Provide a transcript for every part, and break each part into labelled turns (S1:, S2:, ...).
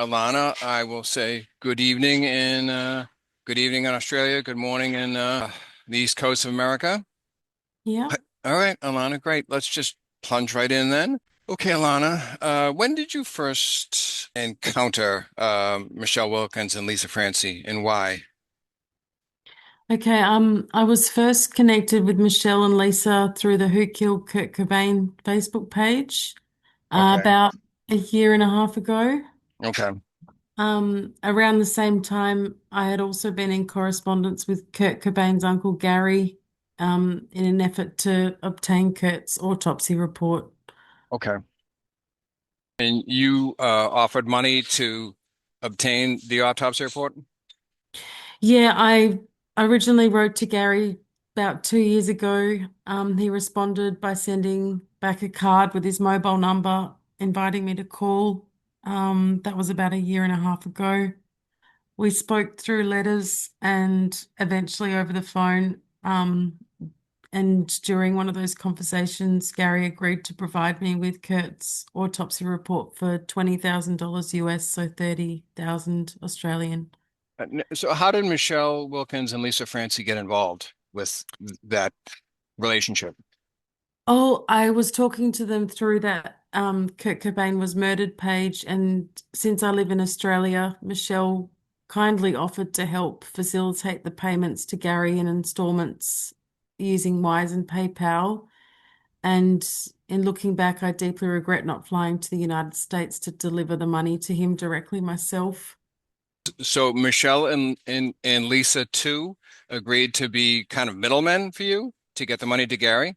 S1: Alana, I will say good evening in Australia, good morning in the East Coast of America.
S2: Yeah.
S1: All right, Alana, great. Let's just plunge right in then. Okay, Alana, when did you first encounter Michelle Wilkins and Lisa Francey, and why?
S2: Okay. I was first connected with Michelle and Lisa through the Who Killed Kurt Cobain Facebook page
S1: Okay,
S2: about a year and a half ago.
S1: okay,
S2: Around the same time, I had also been in correspondence with Kurt Cobain's uncle Gary, in an effort to obtain Kurt's autopsy report.
S1: okay. And you offered money to obtain the autopsy report?
S2: Yeah, I originally wrote to Gary about 2 years ago. He responded by sending back a card with his mobile number, inviting me to call. That was about a year and a half ago. We spoke through letters and eventually over the phone. And during one of those conversations, Gary agreed to provide me with Kurt's autopsy report for $20,000 US, so 30,000 Australian.
S1: So how did Michelle Wilkins and Lisa Francie get involved with that relationship?
S2: Oh, I was talking to them through that Kurt Cobain was murdered page, and since I live in Australia, Michelle kindly offered to help facilitate the payments to Gary in installments using Wise and PayPal. And in looking back, I deeply regret not flying to the United States to deliver the money to him directly myself.
S1: So Michelle and Lisa too agreed to be kind of middlemen for you to get the money to Gary.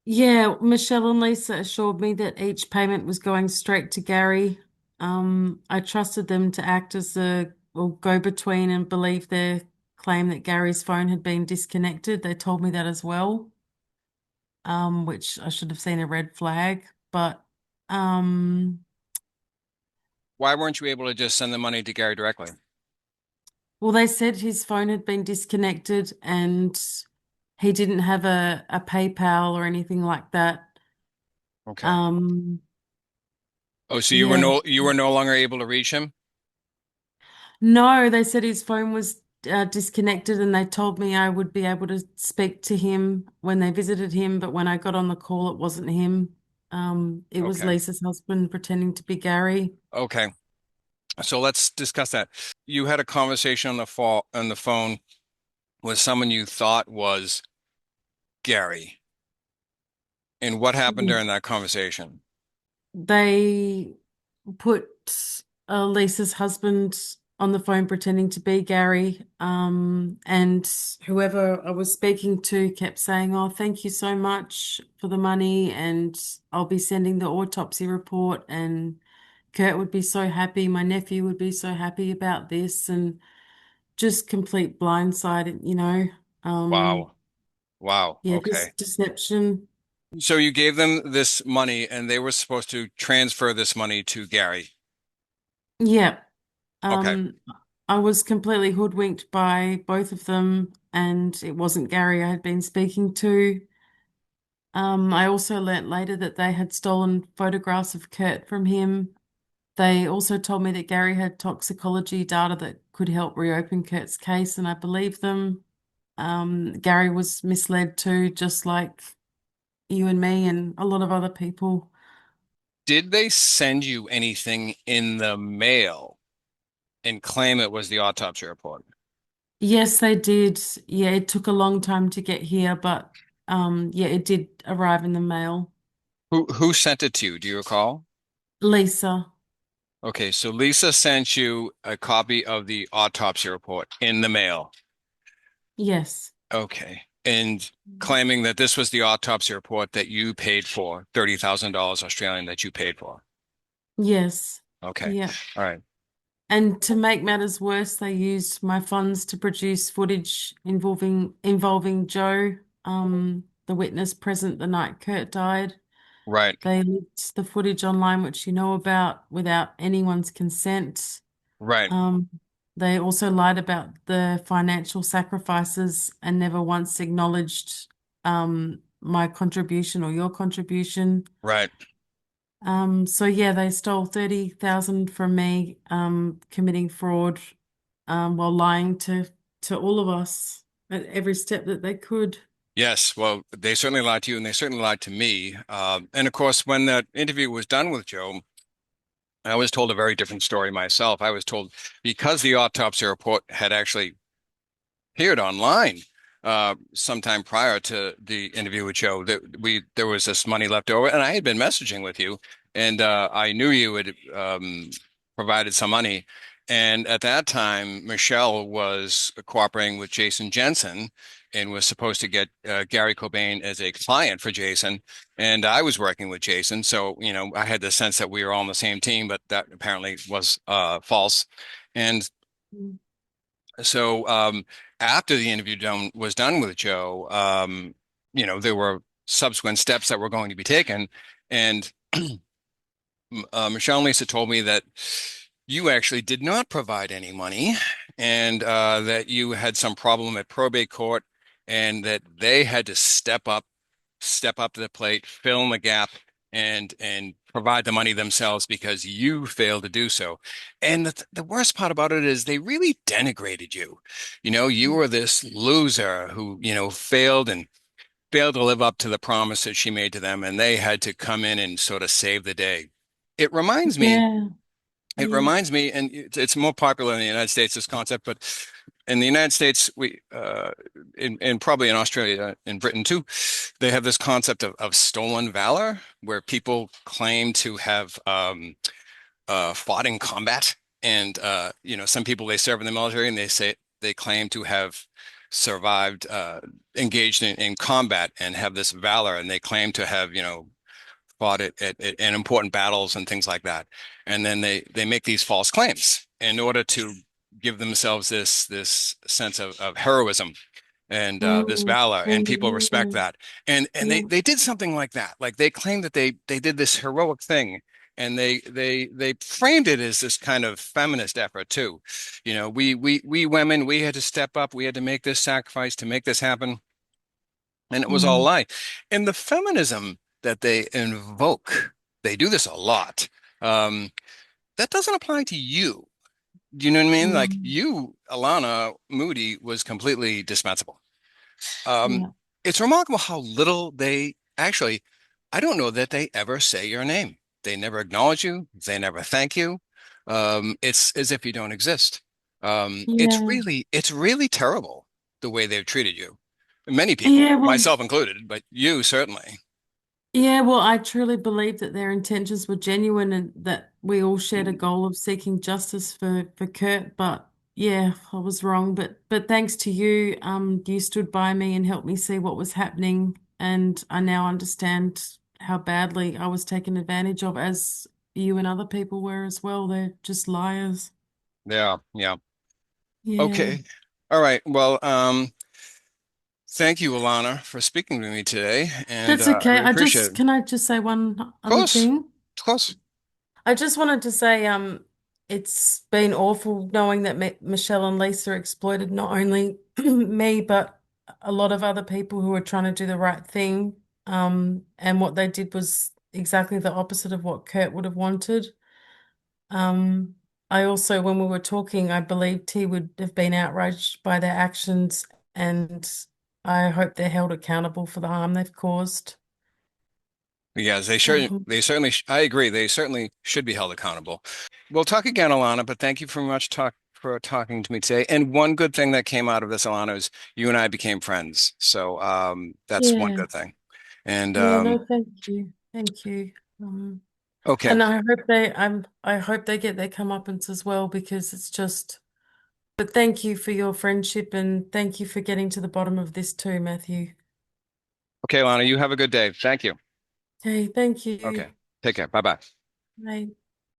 S2: Yeah, Michelle and Lisa assured me that each payment was going straight to Gary. I trusted them to act as the or go-between and believe their claim that Gary's phone had been disconnected. They told me that as well, which I should have seen a red flag. But um,
S1: Why weren't you able to just send the money to Gary directly?
S2: well, they said his phone had been disconnected and he didn't have a PayPal or anything like that.
S1: Okay.
S2: Um,
S1: Oh, so
S2: yeah.
S1: you were no longer able to reach him?
S2: No, they said his phone was disconnected and they told me I would be able to speak to him when they visited him, but when I got on the call, it wasn't him. It was
S1: Okay.
S2: Lisa's husband pretending to be Gary.
S1: Okay. So let's discuss that. You had a conversation on the phone with someone you thought was Gary. And what happened
S2: Yeah.
S1: during that conversation?
S2: They put Lisa's husband on the phone pretending to be Gary. And whoever I was speaking to kept saying, "Oh, thank you so much for the money, and I'll be sending the autopsy report, and Kurt would be so happy, my nephew would be so happy about this," and just complete blindside. Um,
S1: Wow. Wow.
S2: yeah,
S1: Okay.
S2: just deception.
S1: So you gave them this money and they were supposed to transfer this money to Gary.
S2: Yeah.
S1: Okay.
S2: Um, I was completely hoodwinked by both of them, and it wasn't Gary I had been speaking to. I also learnt later that they had stolen photographs of Kurt from him. They also told me that Gary had toxicology data that could help reopen Kurt's case, and I believe them. Gary was misled too, just like you and me and a lot of other people.
S1: Did they send you anything in the mail and claim it was the autopsy report?
S2: Yes, they did. Yeah, it took a long time to get here, but yeah, it did arrive in the mail.
S1: Who sent it to you? Do you recall?
S2: Lisa.
S1: Okay, so Lisa sent you a copy of the autopsy report in the mail.
S2: Yes.
S1: Okay. And claiming that this was the autopsy report that you paid for, $30,000 Australian that you paid for.
S2: Yes.
S1: Okay.
S2: Yeah.
S1: All right.
S2: And to make matters worse, they used my funds to produce footage involving Joe, the witness present the night Kurt died.
S1: Right.
S2: They leaked the footage online, which you know about, without anyone's consent.
S1: Right.
S2: Um, they also lied about the financial sacrifices and never once acknowledged my contribution or your contribution.
S1: Right.
S2: So yeah, they stole 30,000 from me, committing fraud, while lying to all of us at every step that they could.
S1: Yes, well, they certainly lied to you, and they certainly lied to me. And of course, when that interview was done with Joe, I was told a very different story myself. I was told because the autopsy report had actually appeared online sometime prior to the interview with Joe that we there was this money left over, and I had been messaging with you, and I knew you had provided some money. And at that time, Michelle was cooperating with Jason Jensen and was supposed to get Gary Cobain as a client for Jason. And I was working with Jason. So, I had the sense that we were all on the same team, but that apparently was false. And
S2: Mm.
S1: so after the interview was done with Joe, there were subsequent steps that were going to be taken. And Michelle and Lisa told me that you actually did not provide any money and that you had some problem at probate court and that they had to step up to the plate, fill in the gap, and provide the money themselves because you failed to do so. And the worst part about it is they really denigrated you. You were this loser who, failed to live up to the promise that she made to them, and they had to come in and sort of save the day. It reminds me
S2: Yeah,
S1: it
S2: yeah.
S1: reminds me, and it's more popular in the United States, this concept, but in the United States, and probably in Australia and Britain too, they have this concept of stolen valor, where people claim to have fought in combat, and some people they serve in the military, and they say they claim to have survived, engaged in combat, and have this valor, and they claim to have fought in important battles and things like that. And then they make these false claims in order to give themselves this sense of heroism and this
S2: Mm,
S1: valor, and people respect
S2: mm,
S1: that. And
S2: yeah,
S1: they did something like that. Like they claimed that they did this heroic thing, and they framed it as this kind of feminist effort too. We women, we had to step up, we had to make this sacrifice to make this happen, and it was all a
S2: mm,
S1: lie. And the feminism that they invoke, they do this a lot. Um, that doesn't apply to you. Do you know what I mean? Like
S2: mm,
S1: you, Alana Moodie, was completely dispensable. Um,
S2: yeah,
S1: it's remarkable how little they actually, I don't know that they ever say your name. They never acknowledge you. They never thank you. It's as if you don't exist.
S2: yeah,
S1: It's really terrible the way they've treated you. Many people,
S2: yeah. Well,
S1: myself included, but you certainly.
S2: yeah, well, I truly believe that their intentions were genuine and that we all shared a goal of seeking justice for Kurt. But yeah, I was wrong. But thanks to you, you stood by me and helped me see what was happening, and I now understand how badly I was taken advantage of, as you and other people were as well. They're just liars.
S1: Yeah, yeah.
S2: Yeah,
S1: Okay. All right. Well, thank you, Alana, for speaking to me today, and
S2: that's
S1: I
S2: okay.
S1: really appreciate it. Of
S2: Can I just say one other
S1: course,
S2: thing?
S1: of course.
S2: I just wanted to say, it's been awful knowing that Michelle and Lisa exploited not only me, but a lot of other people who were trying to do the right thing. And what they did was exactly the opposite of what Kurt would have wanted. Um, I also, when we were talking, I believed he would have been outraged by their actions, and I hope they're held accountable for the harm they've caused.
S1: Yes,
S2: Um,
S1: they certainly, I agree. They certainly should be held accountable. We'll talk again, Alana, but thank you very much for talking to me today. And one good thing that came out of this, Alana, is you and I became friends. So that's one
S2: yeah.
S1: good thing. And
S2: Yeah, no, thank you. Thank you. Um,
S1: okay,
S2: and I hope they get their comeuppance as well, because it's just, but thank you for your friendship and thank you for getting to the bottom of this too, Matthew.
S1: okay, Alana, you have a good day. Thank you.
S2: Hey, thank you.
S1: Okay, take care. Bye bye.
S2: Bye.